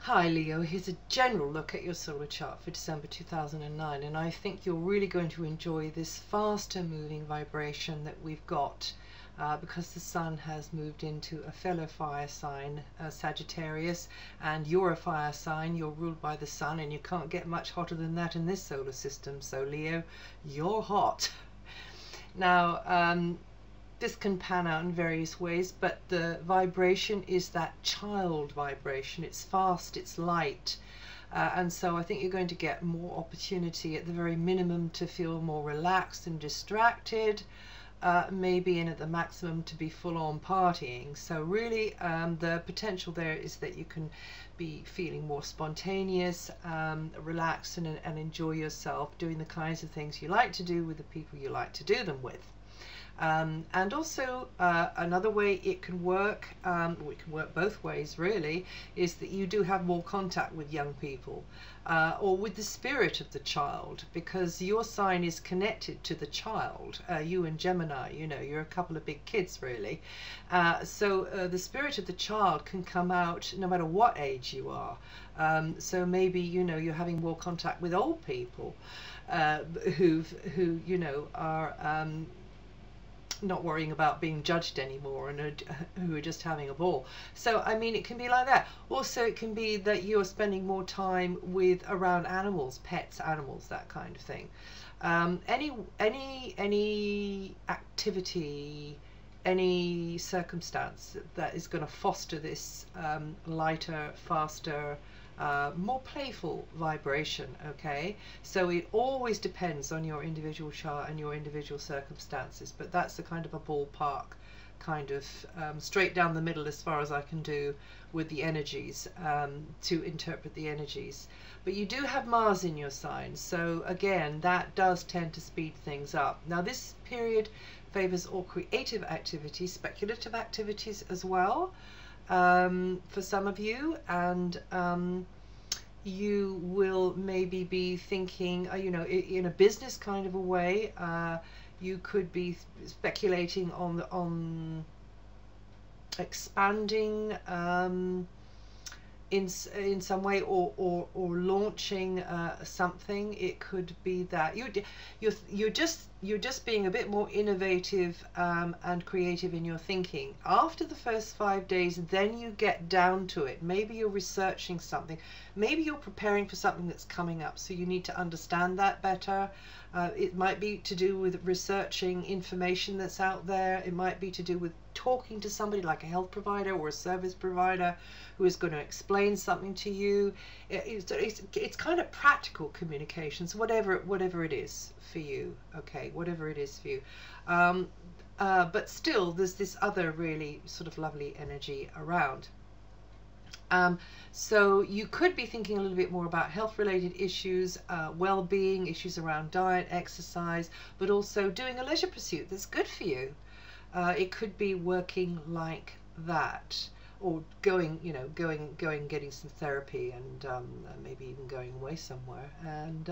Hi Leo, here's a general look at your solar chart for December 2009, and I think you're really going to enjoy this faster moving vibration that we've got because the Sun has moved into a fellow fire sign, Sagittarius, and you're a fire sign, you're ruled by the Sun, and you can't get much hotter than that in this solar system. So Leo, you're hot. Now, this can pan out in various ways, but the vibration is that child vibration. It's fast, it's light, and so I think you're going to get more opportunity at the very minimum to feel more relaxed and distracted, maybe, and at the maximum to be full-on partying. So really the potential there is that you can be feeling more spontaneous, relaxed, and enjoy yourself doing the kinds of things you like to do with the people you like to do them with. And also another way it can work, it can work both ways really, is that you do have more contact with young people or with the spirit of the child, because your sign is connected to the child. You and Gemini, you know, you're a couple of big kids really. So the spirit of the child can come out no matter what age you are. So maybe, you know, you're having more contact with old people who you know are not worrying about being judged anymore, and who are just having a ball. So I mean, it can be like that. Also, it can be that you're spending more time with around animals, pets, animals, that kind of thing. Any activity, any circumstance that is going to foster this lighter, faster, more playful vibration. Okay, so it always depends on your individual chart and your individual circumstances, but that's the kind of a ballpark, kind of straight down the middle as far as I can do with the energies, to interpret the energies. But you do have Mars in your sign, so again that does tend to speed things up. Now this period favors all creative activities, speculative activities as well, for some of you, and you will maybe be thinking, you know, in a business kind of a way. You could be speculating on expanding in some way, or launching something. It could be that you're just being a bit more innovative and creative in your thinking. After the first 5 days, then you get down to it. Maybe you're researching something, maybe you're preparing for something that's coming up, so you need to understand that better. It might be to do with researching information that's out there. It might be to do with talking to somebody like a health provider or a service provider who is going to explain something to you. It's kind of practical communications, whatever it is for you. Okay, whatever it is for you. But still, there's this other really sort of lovely energy around. So you could be thinking a little bit more about health-related issues, well-being, issues around diet, exercise, but also doing a leisure pursuit that's good for you. It could be working like that, or going, you know, getting some therapy, and maybe even going away somewhere. And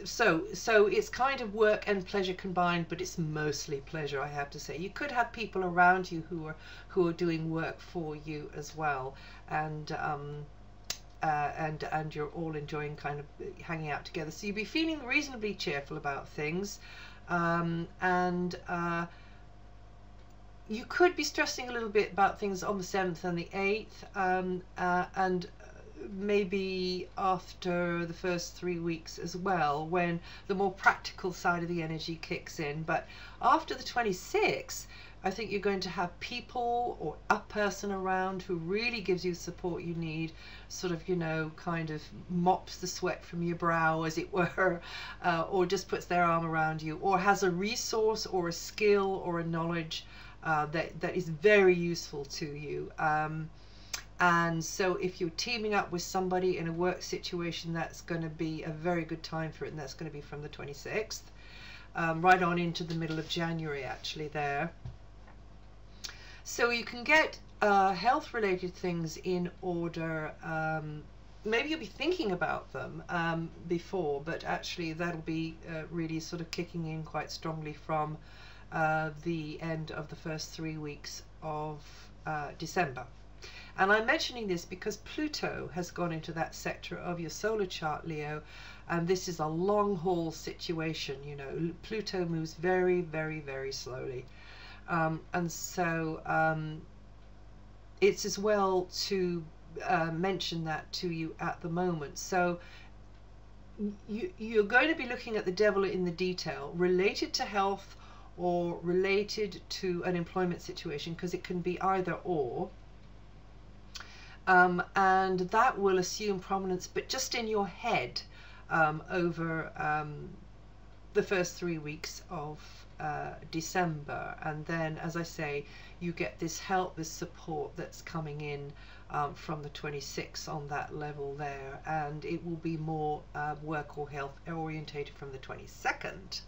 so it's kind of work and pleasure combined, but it's mostly pleasure, I have to say. You could have people around you who are doing work for you as well, and you're all enjoying kind of hanging out together. So you'll be feeling reasonably cheerful about things, and you could be stressing a little bit about things on the 7th and the 8th, and maybe after the first 3 weeks as well, when the more practical side of the energy kicks in. But after the 26th, I think you're going to have people or a person around who really gives you the support you need, sort of, you know, kind of mops the sweat from your brow, as it were, or just puts their arm around you, or has a resource or a skill or a knowledge that is very useful to you. And so if you're teaming up with somebody in a work situation, that's going to be a very good time for it, and that's going to be from the 26th right on into the middle of January, actually, there. So you can get health related things in order. Maybe you'll be thinking about them before, but actually that'll be really sort of kicking in quite strongly from the end of the first 3 weeks of December. And I'm mentioning this because Pluto has gone into that sector of your solar chart, Leo, and this is a long haul situation. You know, Pluto moves very, very, very slowly. And so it's as well to mention that to you at the moment. So you're going to be looking at the devil in the detail, related to health or related to an employment situation, because it can be either or. And that will assume prominence, but just in your head, over the first 3 weeks of December. And then, as I say, you get this help, this support that's coming in from the 26th on that level there, and it will be more work or health orientated from the 22nd.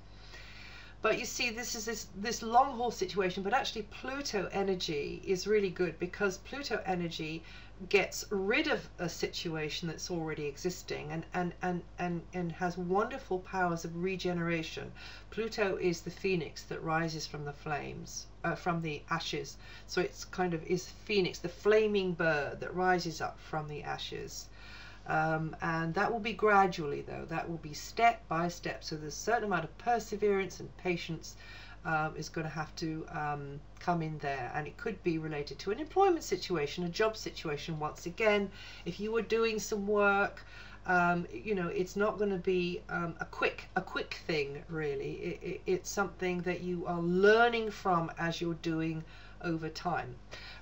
But you see, this is this long haul situation, but actually Pluto energy is really good, because Pluto energy gets rid of a situation that's already existing and has wonderful powers of regeneration. Pluto is the phoenix that rises from the flames, from the ashes. So it's kind of is phoenix, the flaming bird that rises up from the ashes. And that will be gradually, though. That will be step by step. So there's a certain amount of perseverance and patience is going to have to come in there. And it could be related to an employment situation, a job situation. Once again, if you were doing some work, you know, it's not going to be a quick thing, really. It's something that you are learning from as you're doing over time.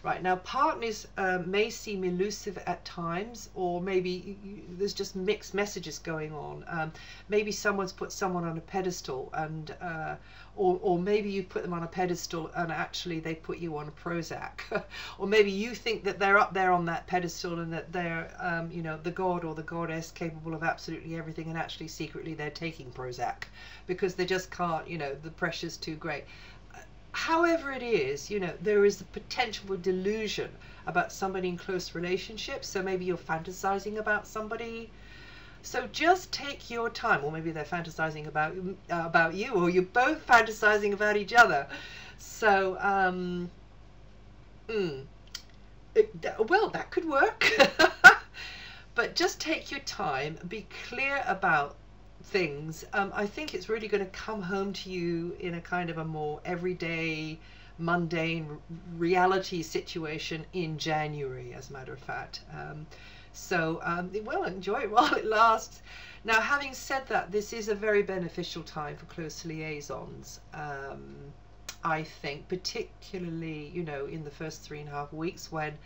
Right, now partners may seem elusive at times, or maybe there's just mixed messages going on. Maybe someone's put someone on a pedestal, and or maybe you put them on a pedestal and actually they put you on a Prozac. Or maybe you think that they're up there on that pedestal and that they're you know, the god or the goddess capable of absolutely everything, and actually secretly they're taking Prozac because they just can't, you know, the pressure's too great. However it is, you know, there is the potential for delusion about somebody in close relationships. So maybe you're fantasizing about somebody. So just take your time, or maybe they're fantasizing about you, or you're both fantasizing about each other. So, well, that could work. But just take your time, be clear about things. I think it's really going to come home to you in a kind of a more everyday, mundane reality situation in January, as a matter of fact. Well, enjoy it while it lasts. Now, having said that, this is a very beneficial time for close liaisons. I think, particularly, you know, in the first 3.5 weeks, when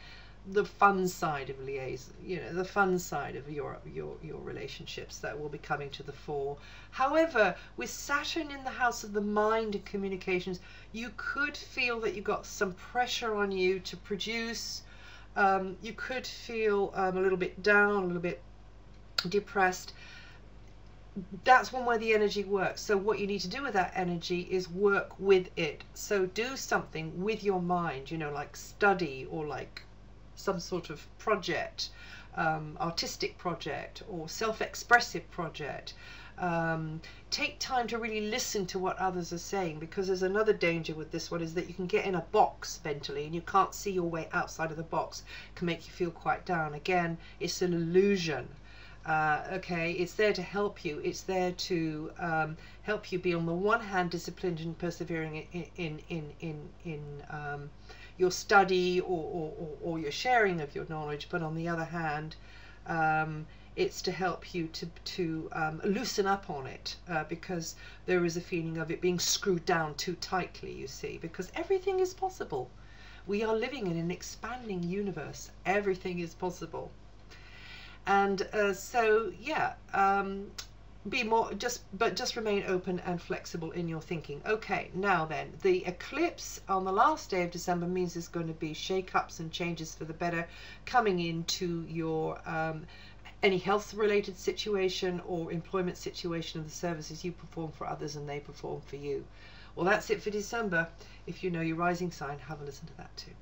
the fun side of liaison, you know, the fun side of your relationships, that will be coming to the fore. However, with Saturn in the house of the mind and communications, you could feel that you've got some pressure on you to produce. You could feel a little bit down, a little bit depressed. That's one way the energy works. So what you need to do with that energy is work with it. So do something with your mind, you know, like study, or like some sort of project, artistic project or self-expressive project. Take time to really listen to what others are saying, because there's another danger with this one, is that you can get in a box mentally and you can't see your way outside of the box. It can make you feel quite down. Again, it's an illusion. Okay, it's there to help you. It's there to help you be, on the one hand, disciplined and persevering in your study or your sharing of your knowledge, but on the other hand, it's to help you to loosen up on it, because there is a feeling of it being screwed down too tightly, you see, because everything is possible. We are living in an expanding universe. Everything is possible. And so, yeah, be more, just remain open and flexible in your thinking. Okay, now then, the eclipse on the last day of December means there's going to be shake-ups and changes for the better coming into your any health-related situation or employment situation of the services you perform for others and they perform for you. Well, that's it for December. If you know your rising sign, have a listen to that too.